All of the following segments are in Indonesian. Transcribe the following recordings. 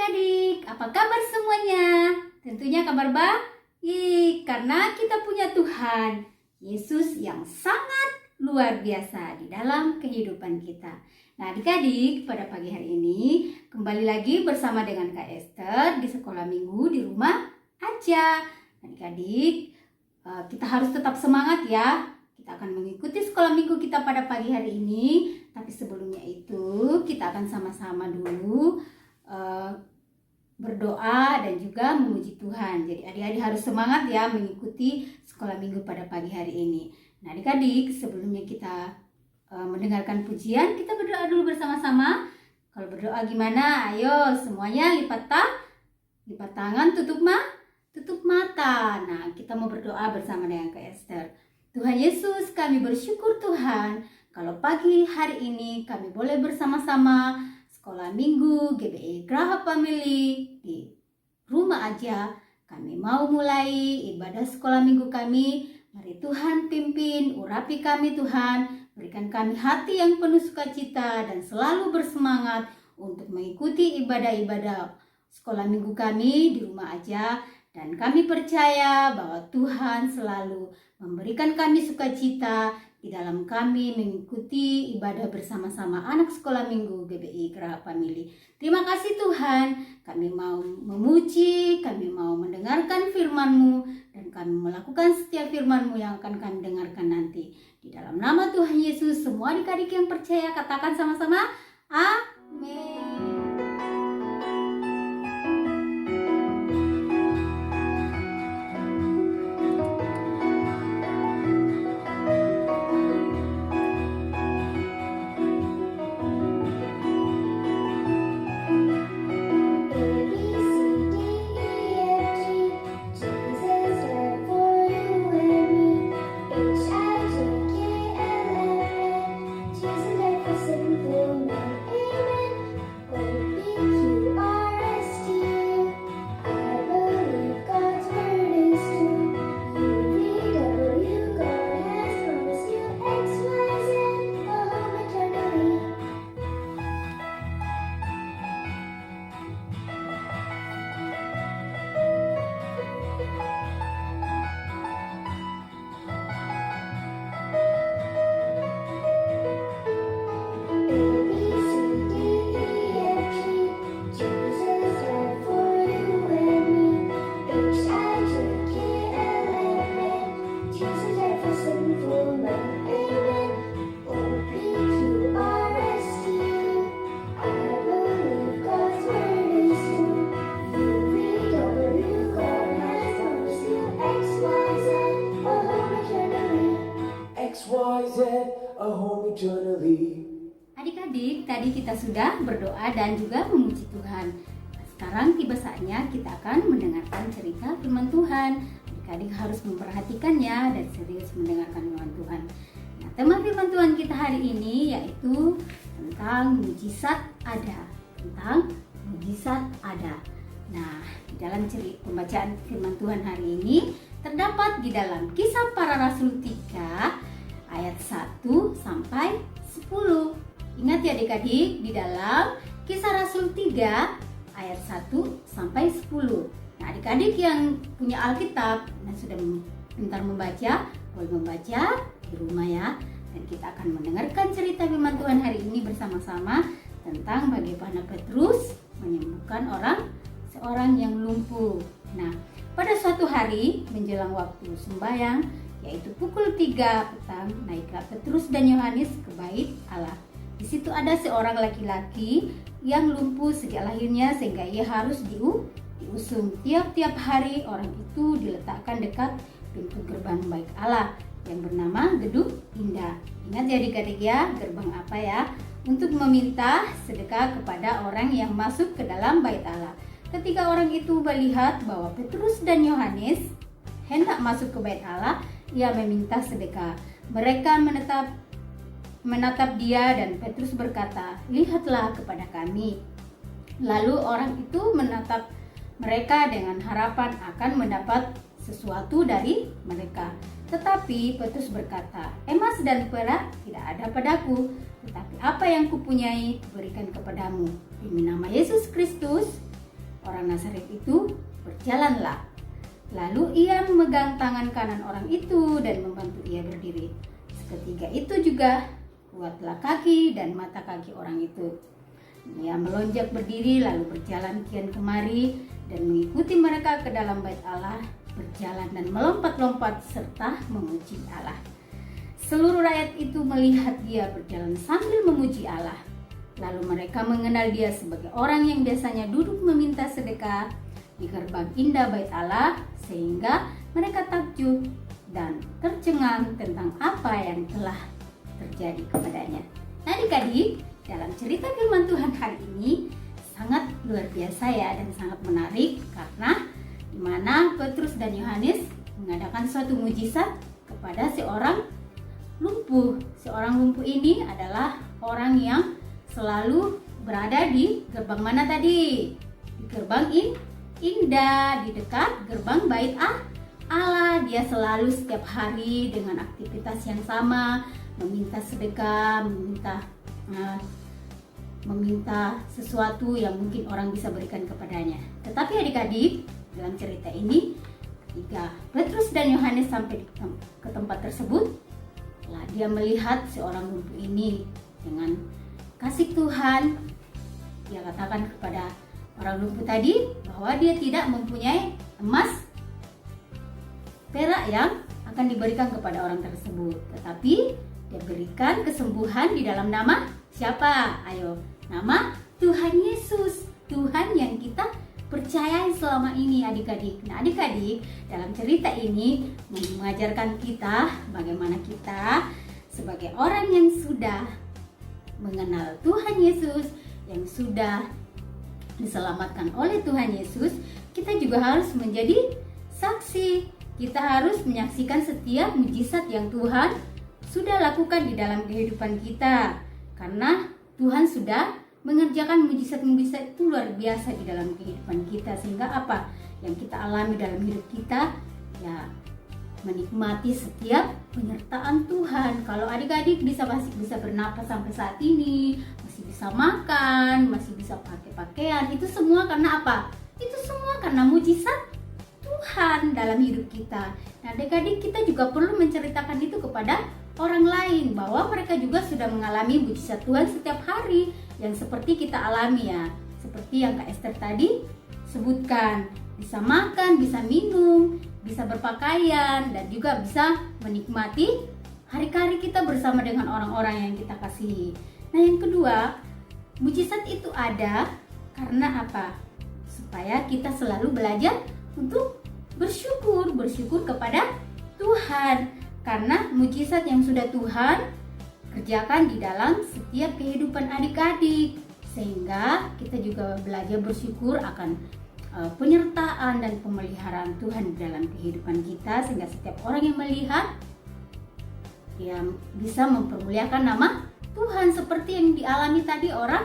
adik-adik, apa kabar semuanya? Tentunya kabar baik, karena kita punya Tuhan Yesus yang sangat luar biasa di dalam kehidupan kita. Nah adik-adik, pada pagi hari ini kembali lagi bersama dengan Kak Esther di sekolah minggu di rumah aja. Adik-adik, kita harus tetap semangat ya. Kita akan mengikuti sekolah minggu kita pada pagi hari ini. Tapi sebelumnya itu kita akan sama-sama dulu berdoa dan juga memuji Tuhan. Jadi adik-adik harus semangat ya mengikuti sekolah minggu pada pagi hari ini. Nah adik-adik, sebelumnya kita mendengarkan pujian, kita berdoa dulu bersama-sama. Kalau berdoa gimana? Ayo semuanya lipat tangan, tutup mata. Nah kita mau berdoa bersama dengan Kak Esther. Tuhan Yesus, kami bersyukur Tuhan kalau pagi hari ini kami boleh bersama-sama sekolah minggu GBI Graha Family di rumah aja. Kami mau mulai ibadah sekolah minggu kami. Mari Tuhan pimpin, urapi kami Tuhan. Berikan kami hati yang penuh sukacita dan selalu bersemangat untuk mengikuti ibadah-ibadah sekolah minggu kami di rumah aja. Dan kami percaya bahwa Tuhan selalu memberikan kami sukacita di dalam kami mengikuti ibadah bersama-sama anak sekolah minggu GBI Graha Family. Terima kasih Tuhan, kami mau memuji, kami mau mendengarkan firman-Mu, dan kami melakukan setiap firman-Mu yang akan kami dengarkan nanti. Di dalam nama Tuhan Yesus, semua adik-adik yang percaya katakan sama-sama, amin. Adik-adik, tadi kita sudah berdoa dan juga memuji Tuhan. Sekarang tiba saatnya kita akan mendengarkan cerita firman Tuhan. Adik-adik harus memperhatikannya dan serius mendengarkan firman Tuhan. Nah, tema firman Tuhan kita hari ini yaitu tentang mujizat ada. Nah, di dalam pembacaan firman Tuhan hari ini terdapat di dalam Kisah Para Rasul 3 ayat 1 sampai 10. Ingat ya adik-adik, di dalam Kisah Rasul 3 ayat 1 sampai 10. Nah adik-adik yang punya Alkitab dan sudah pintar membaca, boleh membaca di rumah ya. Dan kita akan mendengarkan cerita firman Tuhan hari ini bersama-sama tentang bagaimana Petrus menyembuhkan seorang yang lumpuh. Nah pada suatu hari menjelang waktu sembahyang, yaitu pukul 3 petang, naiklah Petrus dan Yohanes ke bait Allah. Di situ ada seorang laki-laki yang lumpuh sejak lahirnya sehingga ia harus diusung. Tiap-tiap hari orang itu diletakkan dekat pintu gerbang bait Allah yang bernama Gedung Indah. Ingat ya adik-adik ya, gerbang apa ya? Untuk meminta sedekah kepada orang yang masuk ke dalam bait Allah. Ketika orang itu melihat bahwa Petrus dan Yohanes hendak masuk ke bait Allah, ia meminta sedekah. Mereka menatap dia dan Petrus berkata, "Lihatlah kepada kami." Lalu orang itu menatap mereka dengan harapan akan mendapat sesuatu dari mereka. Tetapi Petrus berkata, "Emas dan perak tidak ada padaku, tetapi apa yang kupunyai kuberikan kepadamu. Demi nama Yesus Kristus, orang Nazaret itu berjalanlah. Lalu ia memegang tangan kanan orang itu dan membantu ia berdiri. Seketika itu juga kuatlah kaki dan mata kaki orang itu. Ia melonjak berdiri lalu berjalan kian kemari dan mengikuti mereka ke dalam bait Allah, berjalan dan melompat-lompat serta memuji Allah. Seluruh rakyat itu melihat dia berjalan sambil memuji Allah. Lalu mereka mengenal dia sebagai orang yang biasanya duduk meminta sedekah di gerbang indah bait Allah, sehingga mereka takjub dan tercengang tentang apa yang telah terjadi kepadanya. Nah, adik-adik, dalam cerita firman Tuhan hari ini sangat luar biasa ya, dan sangat menarik karena di mana Petrus dan Yohanes mengadakan suatu mujizat kepada seorang lumpuh. Seorang lumpuh ini adalah orang yang selalu berada di gerbang mana tadi? Di gerbang indah, di dekat gerbang bait Allah. Dia selalu setiap hari dengan aktivitas yang sama, meminta sedekah, meminta sesuatu yang mungkin orang bisa berikan kepadanya. Tetapi adik-adik, dalam cerita ini ketika Petrus dan Yohanes sampai ke tempat tersebut, dia melihat seorang lumpuh ini dengan kasih Tuhan. Dia katakan kepada orang lumpuh tadi bahwa dia tidak mempunyai emas, perak yang akan diberikan kepada orang tersebut, tetapi dia berikan kesembuhan di dalam nama siapa? Ayo, nama Tuhan Yesus, Tuhan yang kita percayai selama ini adik-adik. Nah, adik-adik, dalam cerita ini mengajarkan kita bagaimana kita sebagai orang yang sudah mengenal Tuhan Yesus, yang sudah diselamatkan oleh Tuhan Yesus, kita juga harus menjadi saksi. Kita harus menyaksikan setiap mujizat yang Tuhan sudah lakukan di dalam kehidupan kita, karena Tuhan sudah mengerjakan mujizat-mujizat itu luar biasa di dalam kehidupan kita, sehingga apa yang kita alami dalam hidup kita ya menikmati setiap penyertaan Tuhan. Kalau adik-adik masih bisa bernapas sampai saat ini, masih bisa makan, masih bisa pakai pakaian, itu semua karena apa? Itu semua karena mujizat Tuhan dalam hidup kita. Nah, adik-adik, kita juga perlu menceritakan itu kepada orang lain, bahwa mereka juga sudah mengalami mujizat Tuhan setiap hari yang seperti kita alami ya. Seperti yang Kak Esther tadi sebutkan, bisa makan, bisa minum, bisa berpakaian, dan juga bisa menikmati hari-hari kita bersama dengan orang-orang yang kita kasihi. Nah, yang kedua, mujizat itu ada karena apa? Supaya kita selalu belajar untuk bersyukur kepada Tuhan. Karena mujizat yang sudah Tuhan kerjakan di dalam setiap kehidupan adik-adik, sehingga kita juga belajar bersyukur akan penyertaan dan pemeliharaan Tuhan dalam kehidupan kita, sehingga setiap orang yang melihat dia bisa mempermuliakan nama Tuhan, seperti yang dialami tadi orang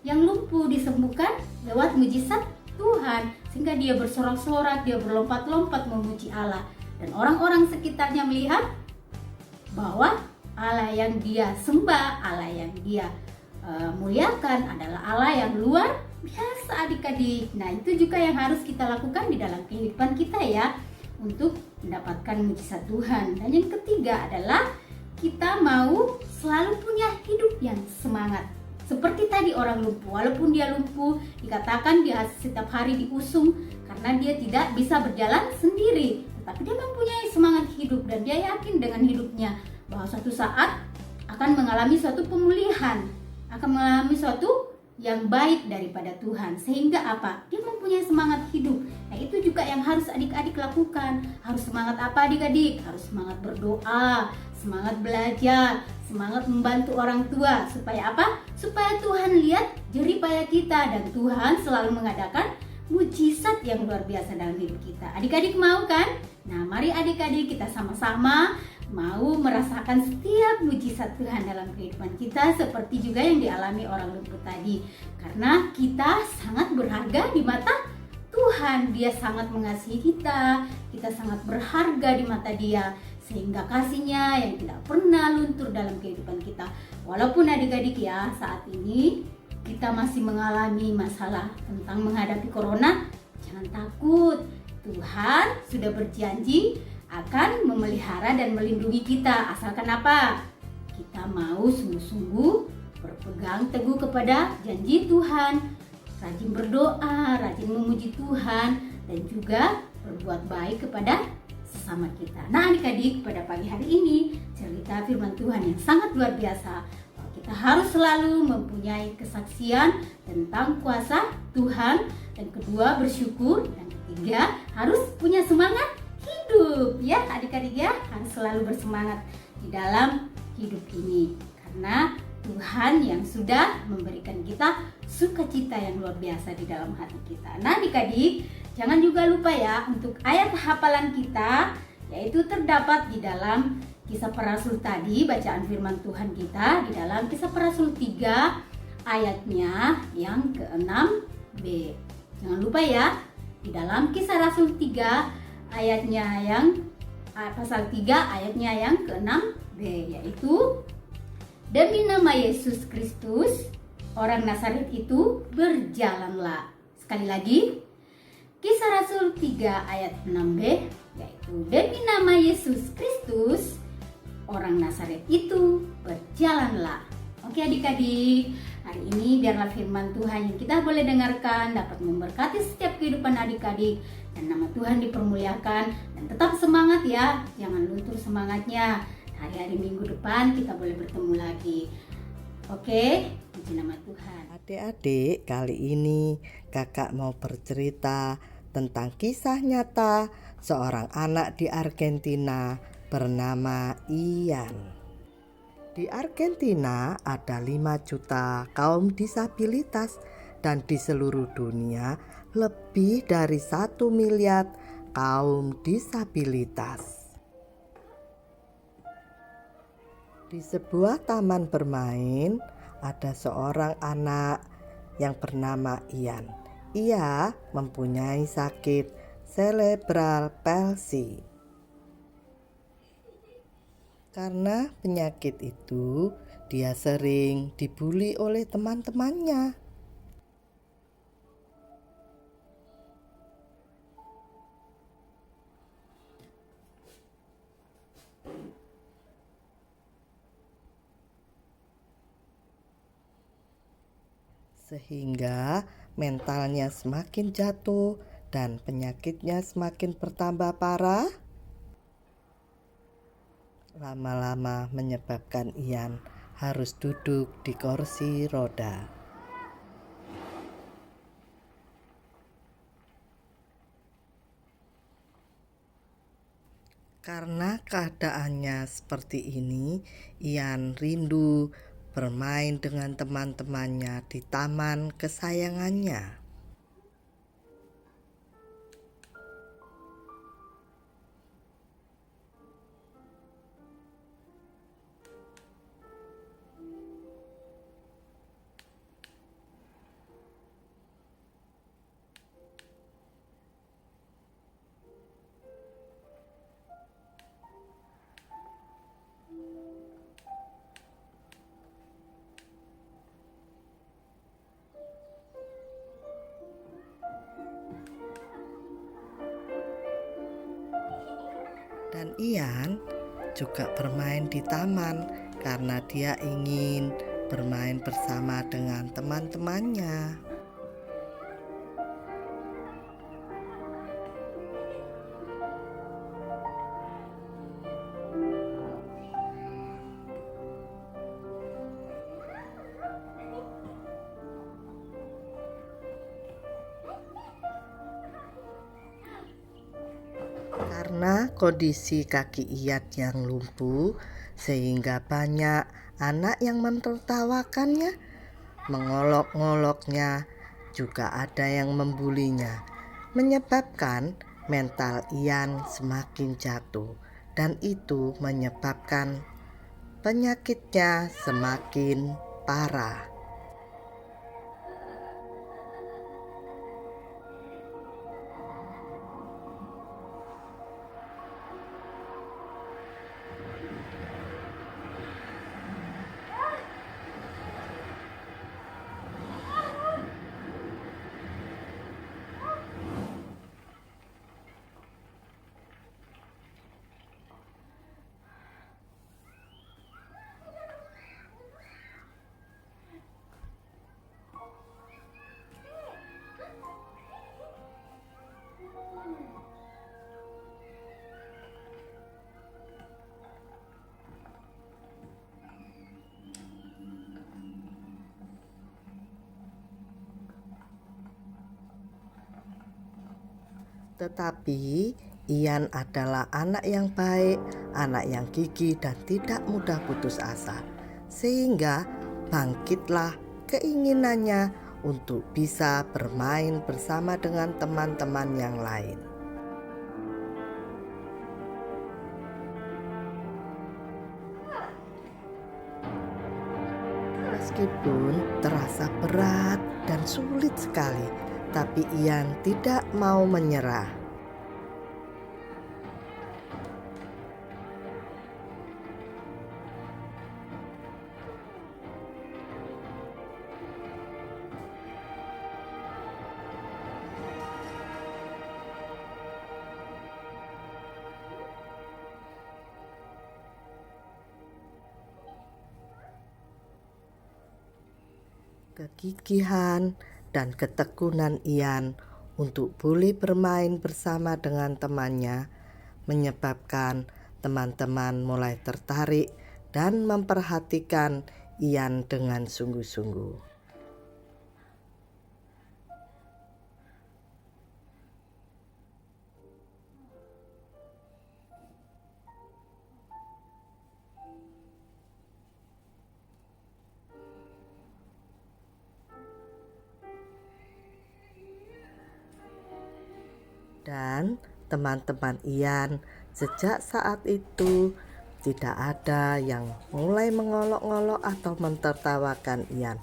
yang lumpuh disembuhkan lewat mujizat Tuhan, sehingga dia bersorak-sorak, dia berlompat-lompat memuji Allah, dan orang-orang sekitarnya melihat bahwa Allah yang dia sembah, Allah yang dia muliakan adalah Allah yang luar biasa adik-adik. Nah, itu juga yang harus kita lakukan di dalam kehidupan kita ya, untuk mendapatkan mujizat Tuhan. Dan yang ketiga adalah kita mau selalu punya hidup yang semangat. Seperti tadi orang lumpuh, walaupun dia lumpuh, dikatakan dia setiap hari diusung karena dia tidak bisa berjalan sendiri, tetapi dia mempunyai semangat hidup dan dia yakin dengan hidupnya bahwa suatu saat akan mengalami suatu pemulihan, akan mengalami suatu yang baik daripada Tuhan, sehingga apa? Dia mempunyai semangat hidup. Nah, itu juga yang harus adik-adik lakukan. Harus semangat apa adik-adik? Harus semangat berdoa, semangat belajar, semangat membantu orang tua. Supaya apa? Supaya Tuhan lihat jerih payah kita, dan Tuhan selalu mengadakan mujizat yang luar biasa dalam hidup kita. Adik-adik mau kan? Nah, mari adik-adik kita sama-sama mau merasakan setiap mujizat Tuhan dalam kehidupan kita, seperti juga yang dialami orang lumpuh tadi. Karena kita sangat berharga di mata Tuhan. Dia sangat mengasihi kita sangat berharga di mata Dia, sehingga kasihnya yang tidak pernah luntur dalam kehidupan kita. Walaupun adik-adik ya, saat ini kita kita masih mengalami masalah tentang menghadapi corona, jangan takut. Tuhan sudah berjanji akan memelihara dan melindungi kita. Asalkan apa? Kita mau sungguh-sungguh berpegang teguh kepada janji Tuhan, rajin berdoa, rajin memuji Tuhan, dan juga berbuat baik kepada sesama kita. Nah adik-adik, pada pagi hari ini cerita firman Tuhan yang sangat luar biasa. Kita harus selalu mempunyai kesaksian tentang kuasa Tuhan, dan kedua bersyukur, dan ketiga harus punya semangat hidup ya adik-adik ya, harus selalu bersemangat di dalam hidup ini karena Tuhan yang sudah memberikan kita sukacita yang luar biasa di dalam hati kita. Nah adik-adik, jangan juga lupa ya untuk ayat hafalan kita, yaitu terdapat di dalam Kisah Para Rasul tadi, bacaan firman Tuhan kita di dalam Kisah Para Rasul 3 ayatnya yang ke-6b. Jangan lupa ya, di dalam Kisah Rasul 3 ayatnya yang pasal 3 ayatnya yang ke-6b, yaitu demi nama Yesus Kristus orang Nazaret itu berjalanlah. Sekali lagi, Kisah Rasul 3 ayat 6b, yaitu demi nama Yesus Kristus orang Nazaret itu berjalanlah. Oke adik-adik, hari ini biarlah firman Tuhan yang kita boleh dengarkan dapat memberkati setiap kehidupan adik-adik, dan nama Tuhan dipermuliakan, dan tetap semangat ya, jangan luntur semangatnya. Hari-hari minggu depan kita boleh bertemu lagi. Oke, puji nama Tuhan. Adik-adik, kali ini kakak mau bercerita tentang kisah nyata seorang anak di Argentina bernama Ian. Di Argentina ada 5 juta kaum disabilitas, dan di seluruh dunia lebih dari 1 miliar kaum disabilitas. Di sebuah taman bermain ada seorang anak yang bernama Ian. Ia mempunyai sakit cerebral palsy. Karena penyakit itu, dia sering dibuli oleh teman-temannya. Sehingga mentalnya semakin jatuh dan penyakitnya semakin bertambah parah. Lama-lama menyebabkan Ian harus duduk di kursi roda. Karena keadaannya seperti ini, Ian rindu bermain dengan teman-temannya di taman kesayangannya. Dan Ian juga bermain di taman karena dia ingin bermain bersama dengan teman-temannya. Karena kondisi kaki Ian yang lumpuh, sehingga banyak anak yang menertawakannya, mengolok-ngoloknya, juga ada yang membulinya, menyebabkan mental Ian semakin jatuh, dan itu menyebabkan penyakitnya semakin parah. Tetapi Ian adalah anak yang baik, anak yang gigih dan tidak mudah putus asa. Sehingga bangkitlah keinginannya untuk bisa bermain bersama dengan teman-teman yang lain. Meskipun terasa berat dan sulit sekali, tapi Ian tidak mau menyerah. Kegigihan dan ketekunan Ian untuk boleh bermain bersama dengan temannya menyebabkan teman-teman mulai tertarik dan memperhatikan Ian dengan sungguh-sungguh. Dan teman-teman Ian sejak saat itu tidak ada yang mulai mengolok-olok atau mentertawakan Ian.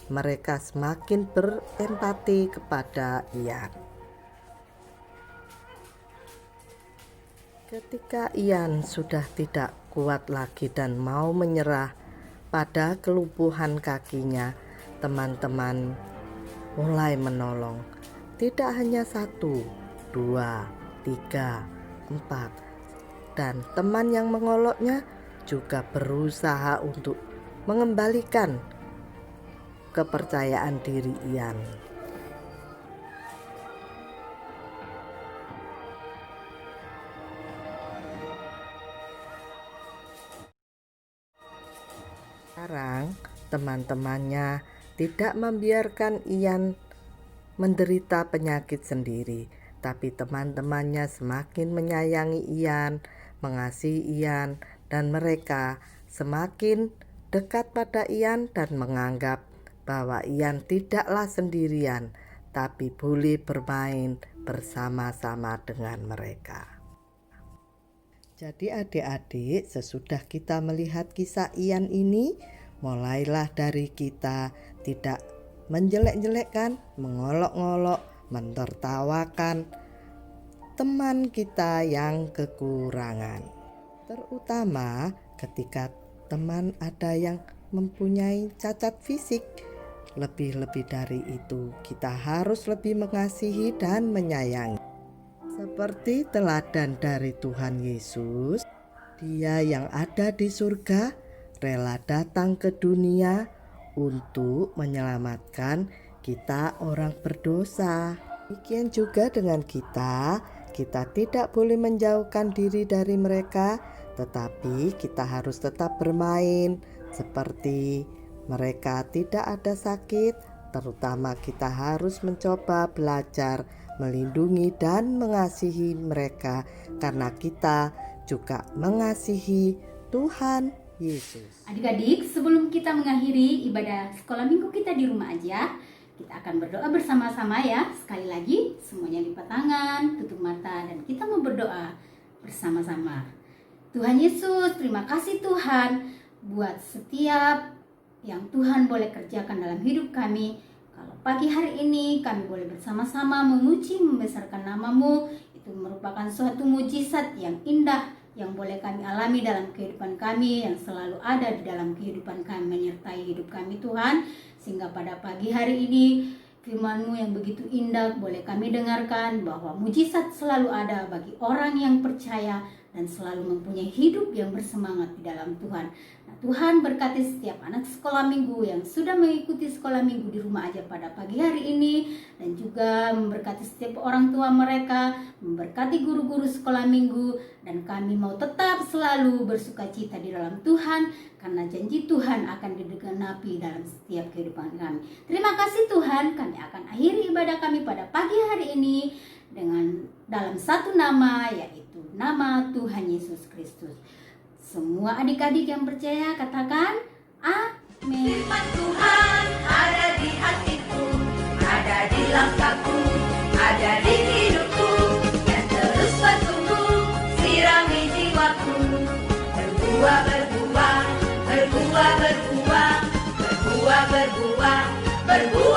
Mereka semakin berempati kepada Ian. Ketika Ian sudah tidak kuat lagi dan mau menyerah pada kelumpuhan kakinya, teman-teman mulai menolong. Tidak hanya 1, 2, 3, 4, dan teman yang mengoloknya juga berusaha untuk mengembalikan kepercayaan diri Ian. Sekarang teman-temannya tidak membiarkan Ian menderita penyakit sendiri, tapi teman-temannya semakin menyayangi Ian, mengasihi Ian, dan mereka semakin dekat pada Ian dan menganggap bahwa Ian tidaklah sendirian, tapi boleh bermain bersama-sama dengan mereka. Jadi adik-adik, sesudah kita melihat kisah Ian ini, mulailah dari kita tidak menjelek-jelekkan, mengolok-ngolok, mentertawakan teman kita yang kekurangan. Terutama ketika teman ada yang mempunyai cacat fisik. Lebih-lebih dari itu, kita harus lebih mengasihi dan menyayangi. Seperti teladan dari Tuhan Yesus, Dia yang ada di surga rela datang ke dunia untuk menyelamatkan kita orang berdosa. Demikian juga dengan kita tidak boleh menjauhkan diri dari mereka, tetapi kita harus tetap bermain seperti mereka tidak ada sakit. Terutama kita harus mencoba belajar melindungi dan mengasihi mereka karena kita juga mengasihi Tuhan Yesus. Adik-adik, sebelum kita mengakhiri ibadah sekolah minggu kita di rumah aja, kita akan berdoa bersama-sama ya. Sekali lagi, semuanya lipat tangan, tutup mata, dan kita mau berdoa bersama-sama. Tuhan Yesus, terima kasih Tuhan buat setiap yang Tuhan boleh kerjakan dalam hidup kami. Kalau pagi hari ini kami boleh bersama-sama memuji membesarkan nama-Mu, itu merupakan suatu mujizat yang indah yang boleh kami alami dalam kehidupan kami, yang selalu ada di dalam kehidupan kami, menyertai hidup kami Tuhan. Sehingga pada pagi hari ini firman-Mu yang begitu indah boleh kami dengarkan bahwa mujizat selalu ada bagi orang yang percaya dan selalu mempunyai hidup yang bersemangat di dalam Tuhan. Nah, Tuhan berkati setiap anak sekolah minggu yang sudah mengikuti sekolah minggu di rumah aja pada pagi hari ini, dan juga memberkati setiap orang tua mereka, memberkati guru-guru sekolah minggu, dan kami mau tetap selalu bersukacita di dalam Tuhan karena janji Tuhan akan digenapi dalam setiap kehidupan kami. Terima kasih Tuhan, kami akan akhiri ibadah kami pada pagi hari ini dalam satu nama, yaitu nama Tuhan Yesus Kristus. Semua adik-adik yang percaya katakan amin. Firman Tuhan ada di hatiku, ada di langkahku, ada di hidupku, dan terus bertumbuh, sirami jiwaku. Berbuah, berbuah, berbuah, berbuah, berbuah, berbuah, berbuah.